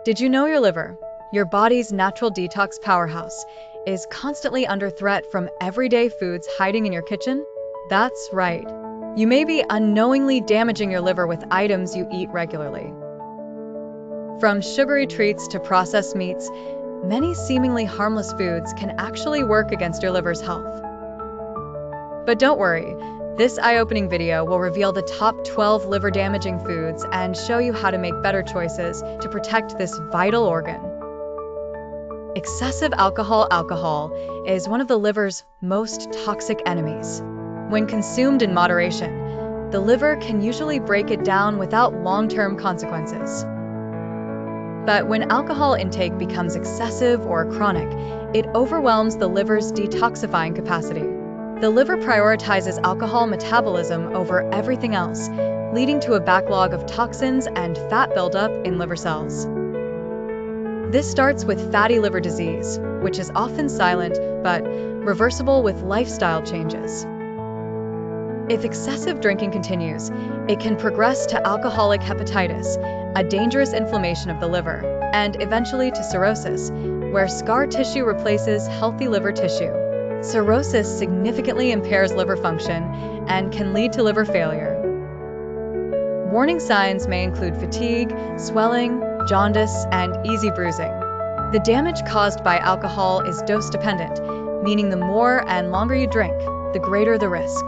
Did you know your liver, your body's natural detox powerhouse, is constantly under threat from everyday foods hiding in your kitchen? That's right. You may be unknowingly damaging your liver with items you eat regularly. From sugary treats to processed meats, many seemingly harmless foods can actually work against your liver's health. But don't worry, this eye-opening video will reveal the top 12 liver-damaging foods and show you how to make better choices to protect this vital organ. Excessive alcohol is one of the liver's most toxic enemies. When consumed in moderation, the liver can usually break it down without long-term consequences. But when alcohol intake becomes excessive or chronic, it overwhelms the liver's detoxifying capacity. The liver prioritizes alcohol metabolism over everything else, leading to a backlog of toxins and fat buildup in liver cells. This starts with fatty liver disease, which is often silent but reversible with lifestyle changes. If excessive drinking continues, it can progress to alcoholic hepatitis, a dangerous inflammation of the liver, and eventually to cirrhosis, where scar tissue replaces healthy liver tissue. Cirrhosis significantly impairs liver function and can lead to liver failure. Warning signs may include fatigue, swelling, jaundice, and easy bruising. The damage caused by alcohol is dose-dependent, meaning the more and longer you drink, the greater the risk.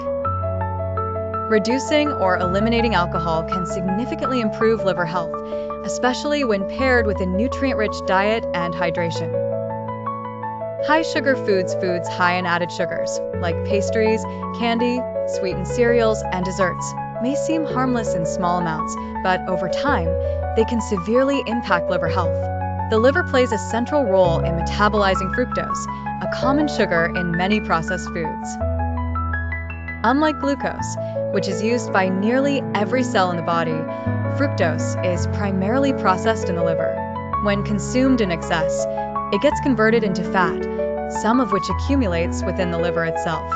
Reducing or eliminating alcohol can significantly improve liver health, especially when paired with a nutrient-rich diet and hydration. High-sugar foods high in added sugars, like pastries, candy, sweetened cereals, and desserts, may seem harmless in small amounts, but over time, they can severely impact liver health. The liver plays a central role in metabolizing fructose, a common sugar in many processed foods. Unlike glucose, which is used by nearly every cell in the body, fructose is primarily processed in the liver. When consumed in excess, it gets converted into fat, some of which accumulates within the liver itself.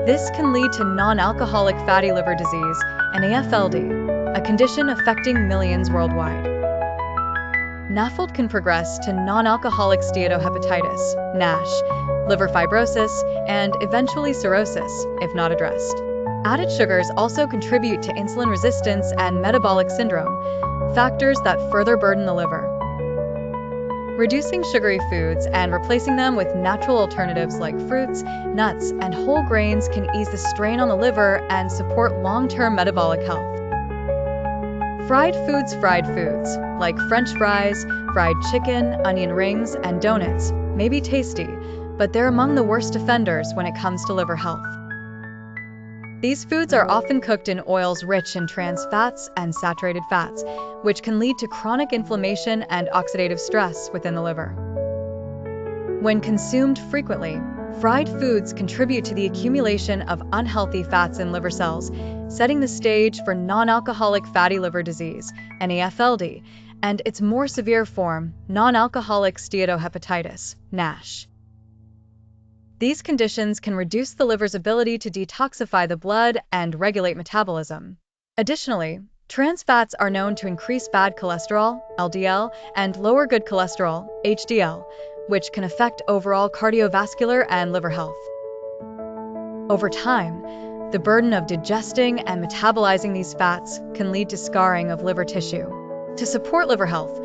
This can lead to non-alcoholic fatty liver disease, NAFLD, a condition affecting millions worldwide. NAFLD can progress to non-alcoholic steatohepatitis, NASH, liver fibrosis, and eventually cirrhosis, if not addressed. Added sugars also contribute to insulin resistance and metabolic syndrome, factors that further burden the liver. Reducing sugary foods and replacing them with natural alternatives like fruits, nuts, and whole grains can ease the strain on the liver and support long-term metabolic health. Fried foods like French fries, fried chicken, onion rings, and donuts may be tasty, but they're among the worst offenders when it comes to liver health. These foods are often cooked in oils rich in trans fats and saturated fats, which can lead to chronic inflammation and oxidative stress within the liver. When consumed frequently, fried foods contribute to the accumulation of unhealthy fats in liver cells, setting the stage for non-alcoholic fatty liver disease, NAFLD, and its more severe form, non-alcoholic steatohepatitis, NASH. These conditions can reduce the liver's ability to detoxify the blood and regulate metabolism. Additionally, trans fats are known to increase bad cholesterol, LDL, and lower good cholesterol, HDL, which can affect overall cardiovascular and liver health. Over time, the burden of digesting and metabolizing these fats can lead to scarring of liver tissue. To support liver health,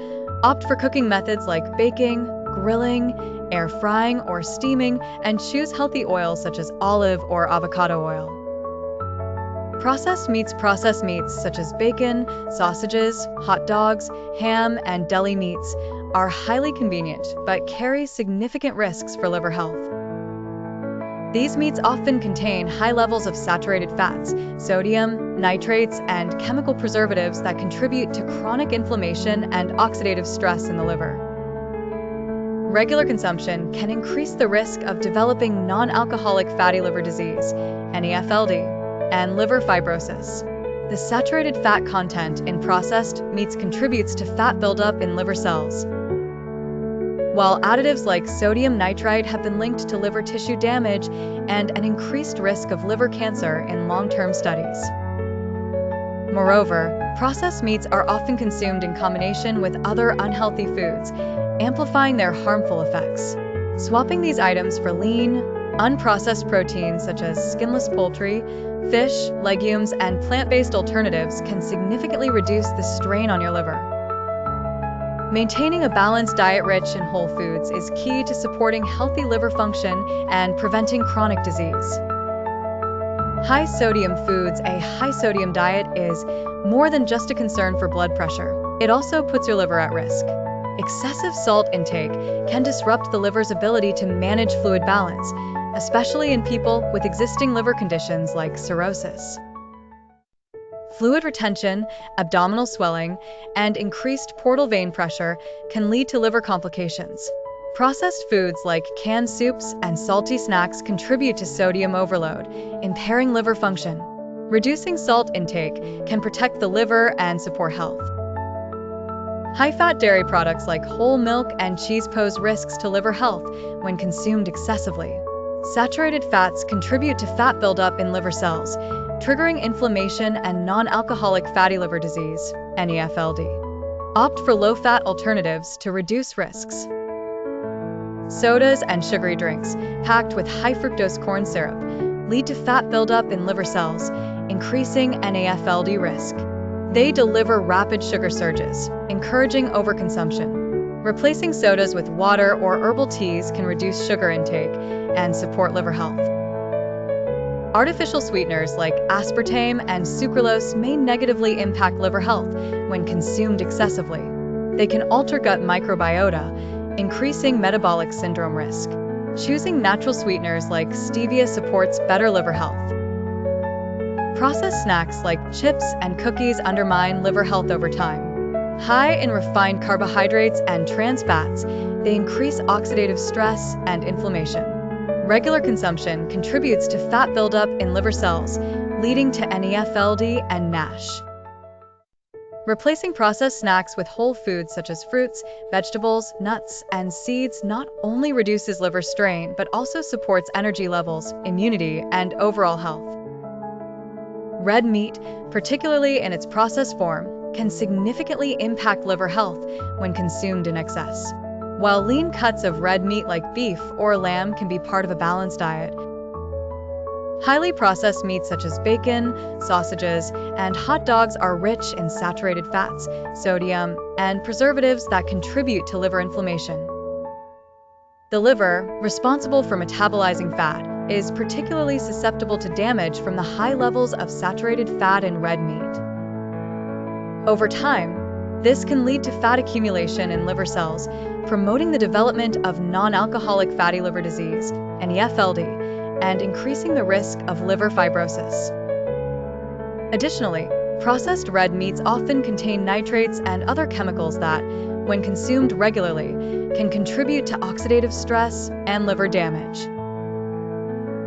opt for cooking methods like baking, grilling, air frying, or steaming, and choose healthy oils such as olive or avocado oil. Processed meats such as bacon, sausages, hot dogs, ham, and deli meats are highly convenient but carry significant risks for liver health. These meats often contain high levels of saturated fats, sodium, nitrates, and chemical preservatives that contribute to chronic inflammation and oxidative stress in the liver. Regular consumption can increase the risk of developing non-alcoholic fatty liver disease, NAFLD, and liver fibrosis. The saturated fat content in processed meats contributes to fat buildup in liver cells, while additives like sodium nitrite have been linked to liver tissue damage and an increased risk of liver cancer in long-term studies. Moreover, processed meats are often consumed in combination with other unhealthy foods, amplifying their harmful effects. Swapping these items for lean, unprocessed proteins such as skinless poultry, fish, legumes, and plant-based alternatives can significantly reduce the strain on your liver. Maintaining a balanced diet rich in whole foods is key to supporting healthy liver function and preventing chronic disease. High sodium foods. A high sodium diet is more than just a concern for blood pressure. It also puts your liver at risk. Excessive salt intake can disrupt the liver's ability to manage fluid balance, especially in people with existing liver conditions like cirrhosis. Fluid retention, abdominal swelling, and increased portal vein pressure can lead to liver complications. Processed foods like canned soups and salty snacks contribute to sodium overload, impairing liver function. Reducing salt intake can protect the liver and support health. High-fat dairy products like whole milk and cheese pose risks to liver health when consumed excessively. Saturated fats contribute to fat buildup in liver cells, triggering inflammation and non-alcoholic fatty liver disease, NAFLD. Opt for low-fat alternatives to reduce risks. Sodas and sugary drinks, packed with high fructose corn syrup, lead to fat buildup in liver cells, increasing NAFLD risk. They deliver rapid sugar surges, encouraging overconsumption. Replacing sodas with water or herbal teas can reduce sugar intake and support liver health. Artificial sweeteners like aspartame and sucralose may negatively impact liver health when consumed excessively. They can alter gut microbiota, increasing metabolic syndrome risk. Choosing natural sweeteners like stevia supports better liver health. Processed snacks like chips and cookies undermine liver health over time. High in refined carbohydrates and trans fats, they increase oxidative stress and inflammation. Regular consumption contributes to fat buildup in liver cells, leading to NAFLD and NASH. Replacing processed snacks with whole foods such as fruits, vegetables, nuts, and seeds not only reduces liver strain but also supports energy levels, immunity, and overall health. Red meat, particularly in its processed form, can significantly impact liver health when consumed in excess. While lean cuts of red meat like beef or lamb can be part of a balanced diet, highly processed meats such as bacon, sausages, and hot dogs are rich in saturated fats, sodium, and preservatives that contribute to liver inflammation. The liver, responsible for metabolizing fat, is particularly susceptible to damage from the high levels of saturated fat in red meat. Over time, this can lead to fat accumulation in liver cells, promoting the development of non-alcoholic fatty liver disease, NAFLD, and increasing the risk of liver fibrosis. Additionally, processed red meats often contain nitrates and other chemicals that, when consumed regularly, can contribute to oxidative stress and liver damage.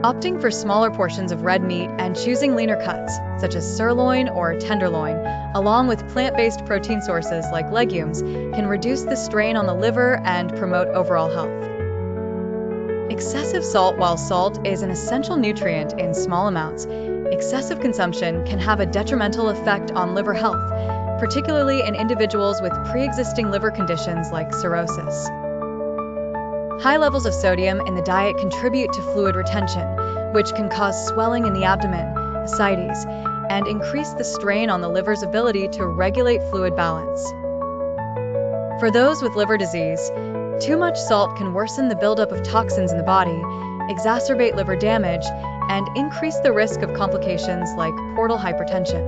Opting for smaller portions of red meat and choosing leaner cuts, such as sirloin or tenderloin, along with plant-based protein sources like legumes, can reduce the strain on the liver and promote overall health. Excessive salt. While salt is an essential nutrient in small amounts, excessive consumption can have a detrimental effect on liver health, particularly in individuals with pre-existing liver conditions like cirrhosis. High levels of sodium in the diet contribute to fluid retention, which can cause swelling in the abdomen, ascites, and increase the strain on the liver's ability to regulate fluid balance. For those with liver disease, too much salt can worsen the buildup of toxins in the body, exacerbate liver damage, and increase the risk of complications like portal hypertension.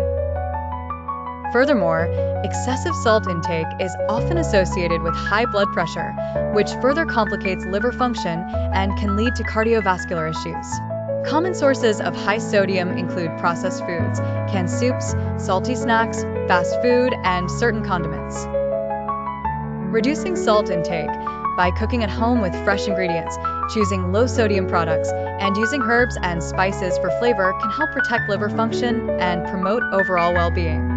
Furthermore, excessive salt intake is often associated with high blood pressure, which further complicates liver function and can lead to cardiovascular issues. Common sources of high sodium include processed foods, canned soups, salty snacks, fast food, and certain condiments. Reducing salt intake by cooking at home with fresh ingredients, choosing low-sodium products, and using herbs and spices for flavor can help protect liver function and promote overall well-being.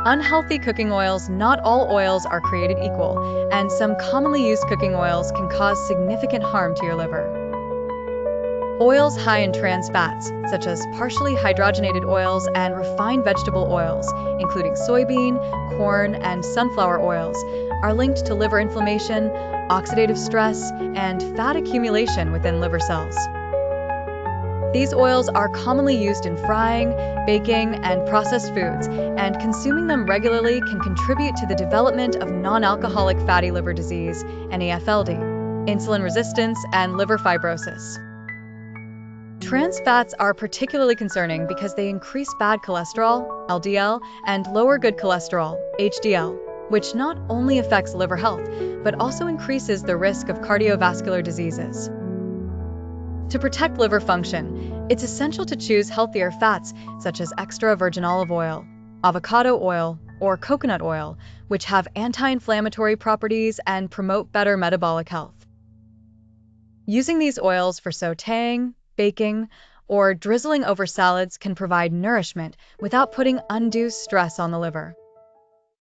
Unhealthy cooking oils. Not all oils are created equal, and some commonly used cooking oils can cause significant harm to your liver. Oils high in trans fats, such as partially hydrogenated oils and refined vegetable oils, including soybean, corn, and sunflower oils, are linked to liver inflammation, oxidative stress, and fat accumulation within liver cells. These oils are commonly used in frying, baking, and processed foods, and consuming them regularly can contribute to the development of non-alcoholic fatty liver disease, NAFLD, insulin resistance, and liver fibrosis. Trans fats are particularly concerning because they increase bad cholesterol, LDL, and lower good cholesterol, HDL, which not only affects liver health, but also increases the risk of cardiovascular diseases. To protect liver function, it's essential to choose healthier fats such as extra virgin olive oil, avocado oil, or coconut oil, which have anti-inflammatory properties and promote better metabolic health. Using these oils for sautéing, baking, or drizzling over salads can provide nourishment without putting undue stress on the liver.